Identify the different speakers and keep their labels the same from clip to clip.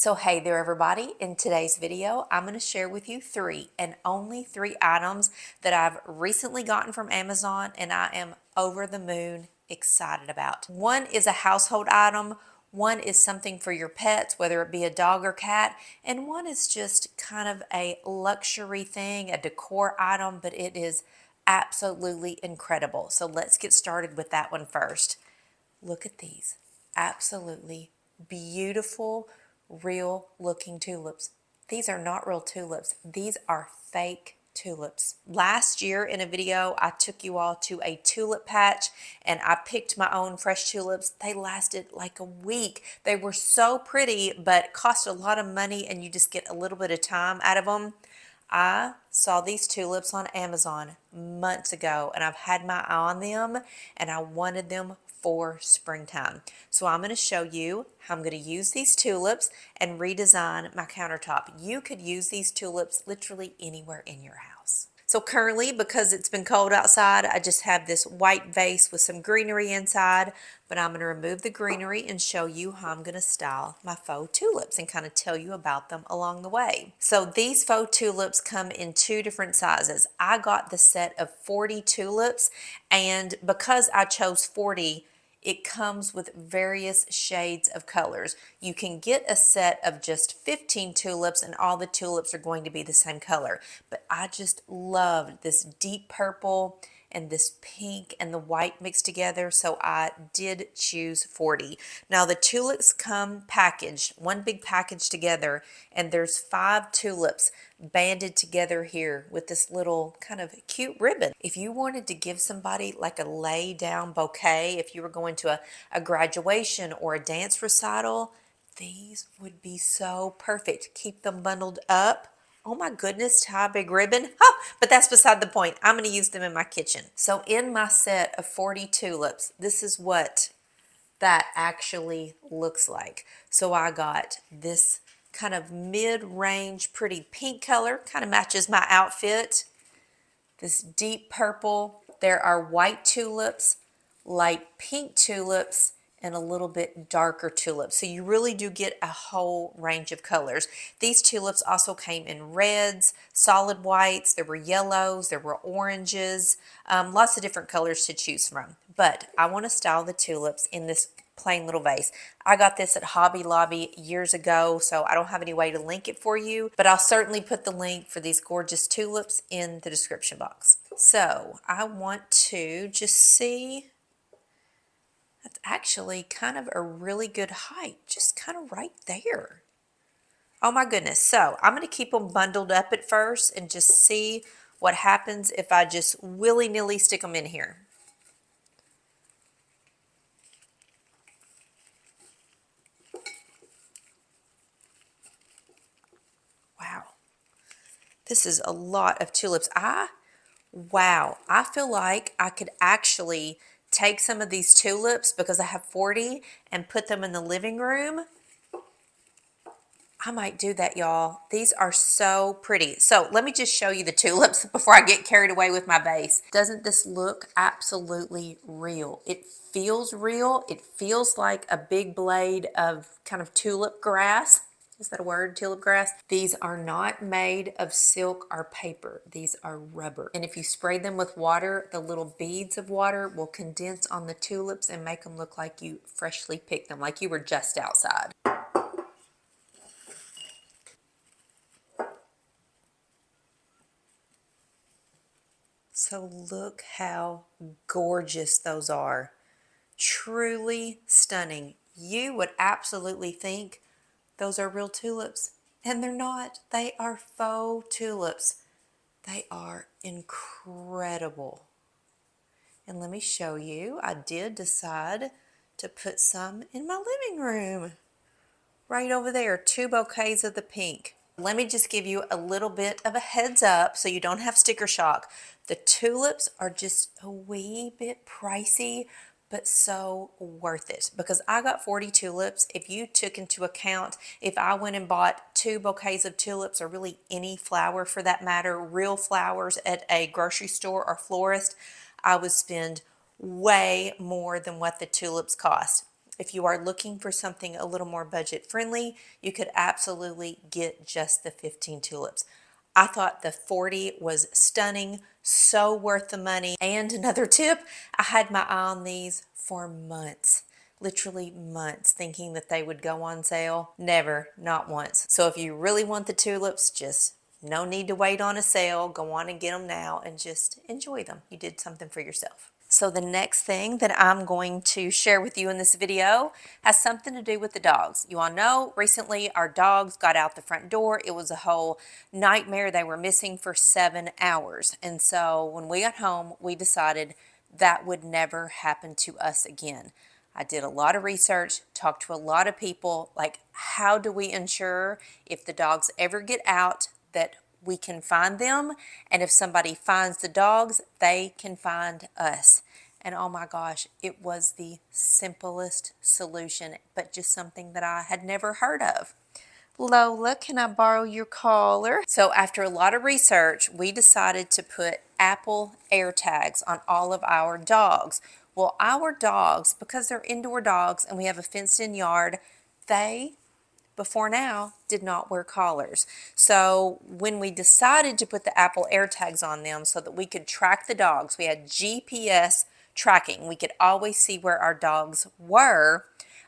Speaker 1: So hey there everybody, in today's video I'm going to share with you three and only three items that I've recently gotten from Amazon and I am over the moon excited about. One is a household item, one is something for your pets, whether it be a dog or cat, and one is just kind of a luxury thing, a decor item, but it is absolutely incredible. So let's get started with that one first. Look at these, absolutely beautiful, real looking tulips. These are not real tulips. These are fake tulips. Last year in a video, I took you all to a tulip patch and I picked my own fresh tulips. They lasted like a week. They were so pretty, but cost a lot of money and you just get a little bit of time out of them. I saw these tulips on Amazon months ago and I've had my eye on them and I wanted them for springtime. So I'm going to show you how I'm going to use these tulips and redesign my countertop. You could use these tulips literally anywhere in your house. So currently, because it's been cold outside, I just have this white vase with some greenery inside, but I'm going to remove the greenery and show you how I'm going to style my faux tulips and kind of tell you about them along the way. So these faux tulips come in two different sizes. I got the set of 40 tulips, and because I chose 40, it comes with various shades of colors. You can get a set of just 15 tulips and all the tulips are going to be the same color. But I just loved this deep purple and this pink and the white mixed together, so I did choose 40. Now the tulips come packaged, one big package together, and there's 5 tulips banded together here with this little kind of cute ribbon. If you wanted to give somebody like a lay down bouquet, if you were going to a graduation or a dance recital, these would be so perfect. Keep them bundled up. Oh my goodness, tie a big ribbon. Oh, but that's beside the point. I'm going to use them in my kitchen. So in my set of 40 tulips, this is what that actually looks like. So I got this kind of mid-range pretty pink color, kind of matches my outfit. This deep purple. There are white tulips, light pink tulips, and a little bit darker tulips. So you really do get a whole range of colors. These tulips also came in reds, solid whites, there were yellows, there were oranges, lots of different colors to choose from. But I want to style the tulips in this plain little vase. I got this at Hobby Lobby years ago, so I don't have any way to link it for you, but I'll certainly put the link for these gorgeous tulips in the description box. So I want to just see. That's actually kind of a really good height, just kind of right there. Oh my goodness. So I'm going to keep them bundled up at first and just see what happens if I just willy-nilly stick them in here. Wow. This is a lot of tulips. Wow. I feel like I could actually take some of these tulips, because I have 40, and put them in the living room. I might do that, y'all. These are so pretty. So let me just show you the tulips before I get carried away with my vase. Doesn't this look absolutely real? It feels real. It feels like a big blade of kind of tulip grass. Is that a word, tulip grass? These are not made of silk or paper. These are rubber. And if you spray them with water, the little beads of water will condense on the tulips and make them look like you freshly picked them, like you were just outside. So look how gorgeous those are. Truly stunning. You would absolutely think those are real tulips, and they're not. They are faux tulips. They are incredible. And let me show you. I did decide to put some in my living room. Right over there, 2 bouquets of the pink. Let me just give you a little bit of a heads up so you don't have sticker shock. The tulips are just a wee bit pricey, but so worth it, because I got 40 tulips. If you took into account, if I went and bought 2 bouquets of tulips, or really any flower for that matter, real flowers at a grocery store or florist, I would spend way more than what the tulips cost. If you are looking for something a little more budget friendly, you could absolutely get just the 15 tulips. I thought the 40 was stunning, so worth the money. And another tip, I had my eye on these for months, literally months, thinking that they would go on sale. Never, not once. So if you really want the tulips, just no need to wait on a sale. Go on and get them now and just enjoy them. You did something for yourself. So the next thing that I'm going to share with you in this video has something to do with the dogs. You all know recently our dogs got out the front door. It was a whole nightmare. They were missing for 7 hours. And so when we got home, we decided that would never happen to us again. I did a lot of research, talked to a lot of people, like how do we ensure if the dogs ever get out that we can find them, and if somebody finds the dogs, they can find us. And oh my gosh, it was the simplest solution, but just something that I had never heard of. Lola, can I borrow your collar? So after a lot of research, we decided to put Apple AirTags on all of our dogs. Well, our dogs, because they're indoor dogs and we have a fenced-in yard, they before now did not wear collars. So when we decided to put the Apple AirTags on them so that we could track the dogs, we had GPS tracking. We could always see where our dogs were.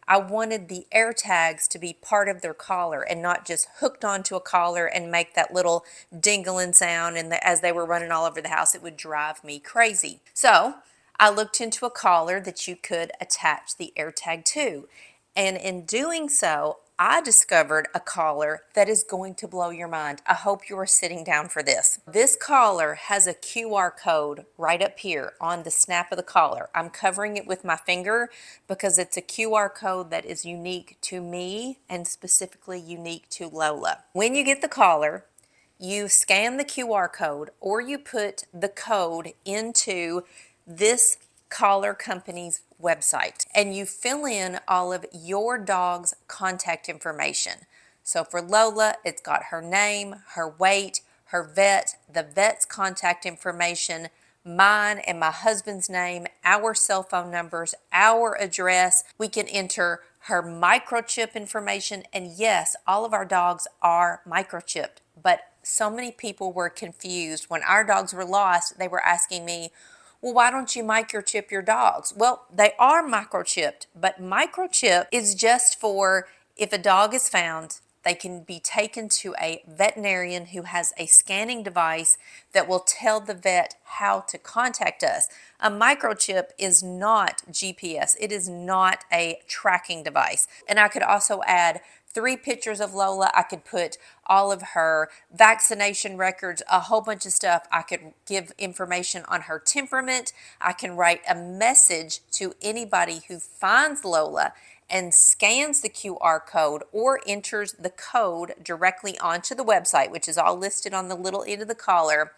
Speaker 1: I wanted the AirTags to be part of their collar and not just hooked onto a collar and make that little dingling sound, and as they were running all over the house, it would drive me crazy. So I looked into a collar that you could attach the AirTag to. And in doing so, I discovered a collar that is going to blow your mind. I hope you are sitting down for this. This collar has a QR code right up here on the snap of the collar. I'm covering it with my finger because it's a QR code that is unique to me and specifically unique to Lola. When you get the collar, you scan the QR code or you put the code into this collar company's website and you fill in all of your dog's contact information. So for Lola, it's got her name, her weight, her vet, the vet's contact information, mine and my husband's name, our cell phone numbers, our address. We can enter her microchip information, and yes, all of our dogs are microchipped, but so many people were confused. When our dogs were lost, they were asking me, well, why don't you microchip your dogs? Well, they are microchipped, but microchip is just for if a dog is found, they can be taken to a veterinarian who has a scanning device that will tell the vet how to contact us. A microchip is not GPS. It is not a tracking device. And I could also add 3 pictures of Lola. I could put all of her vaccination records, a whole bunch of stuff. I could give information on her temperament. I can write a message to anybody who finds Lola and scans the QR code or enters the code directly onto the website, which is all listed on the little end of the collar.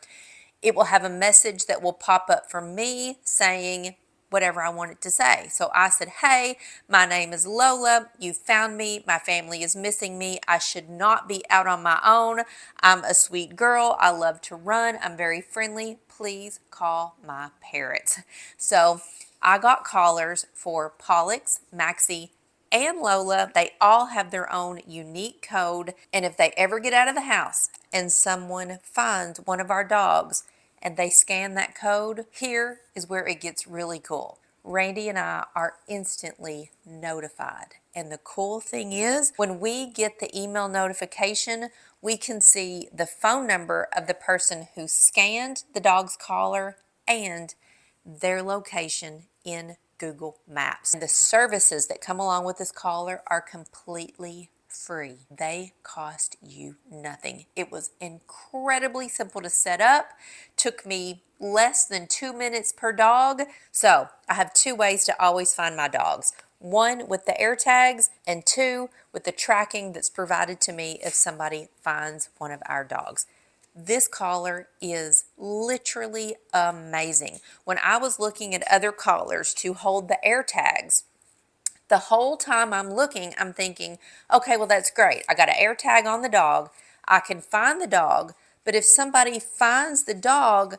Speaker 1: It will have a message that will pop up from me saying whatever I want it to say. So I said, hey, my name is Lola. You found me. My family is missing me. I should not be out on my own. I'm a sweet girl. I love to run. I'm very friendly. Please call my parents. So I got collars for Pollux, Maxie, and Lola. They all have their own unique code. And if they ever get out of the house and someone finds one of our dogs and they scan that code, here is where it gets really cool. Randy and I are instantly notified. And the cool thing is, when we get the email notification, we can see the phone number of the person who scanned the dog's collar and their location in Google Maps. The services that come along with this collar are completely free. They cost you nothing. It was incredibly simple to set up. Took me less than 2 minutes per dog. So I have 2 ways to always find my dogs. 1 with the AirTags and 2 with the tracking that's provided to me if somebody finds one of our dogs. This collar is literally amazing. When I was looking at other collars to hold the AirTags, the whole time I'm looking, I'm thinking, okay, well, that's great. I got an AirTag on the dog. I can find the dog. But if somebody finds the dog,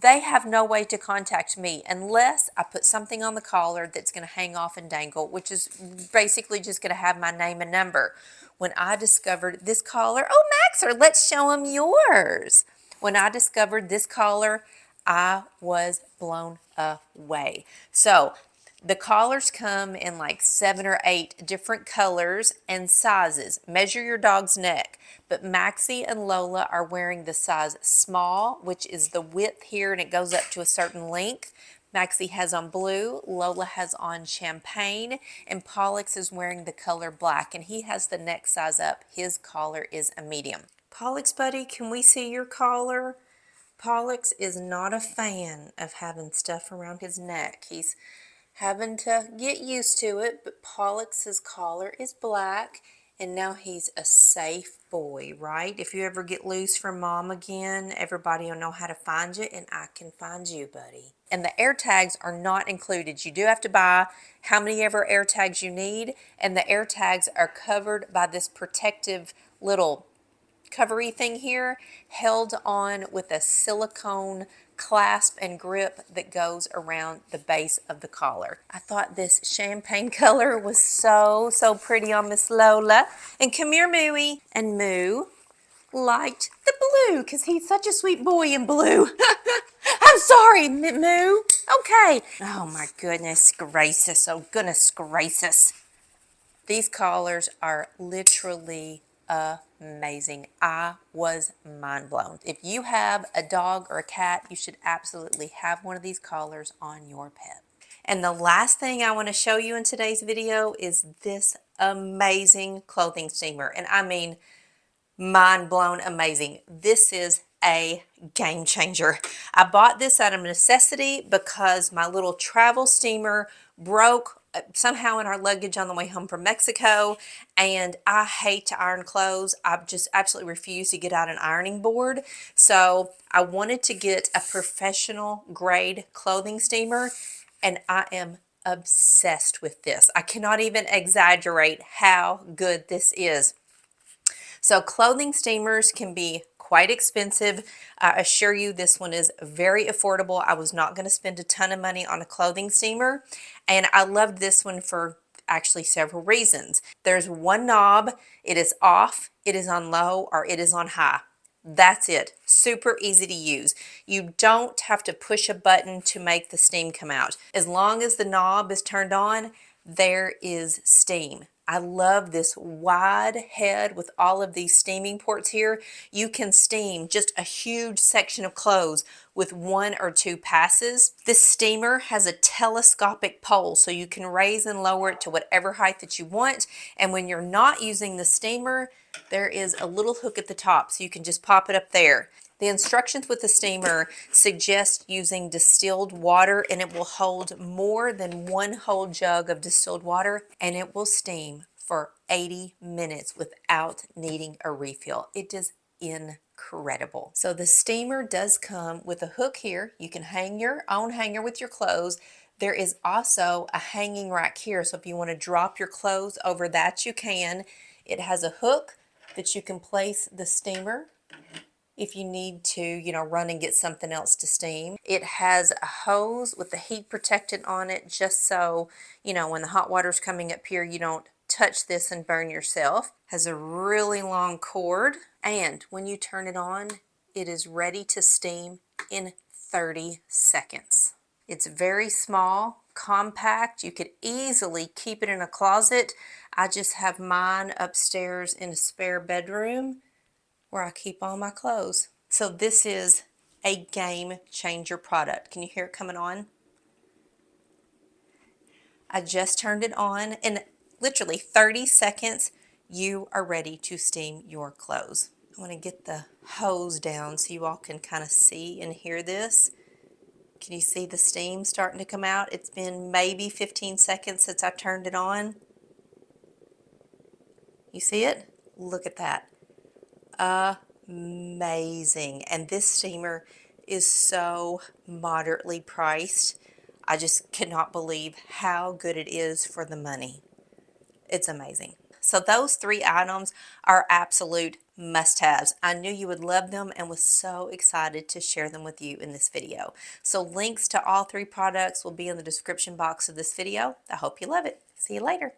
Speaker 1: they have no way to contact me unless I put something on the collar that's going to hang off and dangle, which is basically just going to have my name and number. When I discovered this collar, oh, Maxer, let's show them yours. When I discovered this collar, I was blown away. So the collars come in like 7 or 8 different colors and sizes. Measure your dog's neck. But Maxie and Lola are wearing the size small, which is the width here, and it goes up to a certain length. Maxie has on blue, Lola has on champagne, and Pollux is wearing the color black, and he has the neck size up. His collar is a medium. Pollux, buddy, can we see your collar? Pollux is not a fan of having stuff around his neck. He's having to get used to it, but Pollux's collar is black, and now he's a safe boy, right? If you ever get loose from mom again, everybody will know how to find you, and I can find you, buddy. And the air tags are not included. You do have to buy how many ever air tags you need, and the air tags are covered by this protective little covery thing here, held on with a silicone clasp and grip that goes around the base of the collar. I thought this champagne color was so pretty on Miss Lola. And come here, Mooey. And Moo liked the blue because he's such a sweet boy in blue. I'm sorry, Moo. Okay. Oh my goodness gracious. Oh goodness gracious. These collars are literally amazing. I was mind blown. If you have a dog or a cat, you should absolutely have one of these collars on your pet. And the last thing I want to show you in today's video is this amazing clothing steamer. And I mean, mind blown amazing. This is a game changer. I bought this out of necessity because my little travel steamer broke somehow in our luggage on the way home from Mexico, and I hate to iron clothes. I just absolutely refuse to get out an ironing board. So I wanted to get a professional grade clothing steamer, and I am obsessed with this. I cannot even exaggerate how good this is. So clothing steamers can be quite expensive. I assure you this one is very affordable. I was not going to spend a ton of money on a clothing steamer, and I loved this one for actually several reasons. There's one knob, it is off, it is on low, or it is on high. That's it. Super easy to use. You don't have to push a button to make the steam come out. As long as the knob is turned on, there is steam. I love this wide head with all of these steaming ports here. You can steam just a huge section of clothes with 1 or 2 passes. This steamer has a telescopic pole, so you can raise and lower it to whatever height that you want. And when you're not using the steamer, there is a little hook at the top, so you can just pop it up there. The instructions with the steamer suggest using distilled water, and it will hold more than 1 whole jug of distilled water, and it will steam for 80 minutes without needing a refill. It is incredible. So the steamer does come with a hook here. You can hang your own hanger with your clothes. There is also a hanging rack here, so if you want to drop your clothes over that, you can. It has a hook that you can place the steamer if you need to, run and get something else to steam. It has a hose with the heat protectant on it, just so, when the hot water's coming up here, you don't touch this and burn yourself. Has a really long cord, and when you turn it on, it is ready to steam in 30 seconds. It's very small, compact. You could easily keep it in a closet. I just have mine upstairs in a spare bedroom where I keep all my clothes. So this is a game changer product. Can you hear it coming on? I just turned it on. In literally 30 seconds, you are ready to steam your clothes. I want to get the hose down so you all can kind of see and hear this. Can you see the steam starting to come out? It's been maybe 15 seconds since I turned it on. You see it? Look at that. Amazing. And this steamer is so moderately priced. I just cannot believe how good it is for the money. It's amazing. So those three items are absolute must-haves. I knew you would love them and was so excited to share them with you in this video. So links to all three products will be in the description box of this video. I hope you love it. See you later.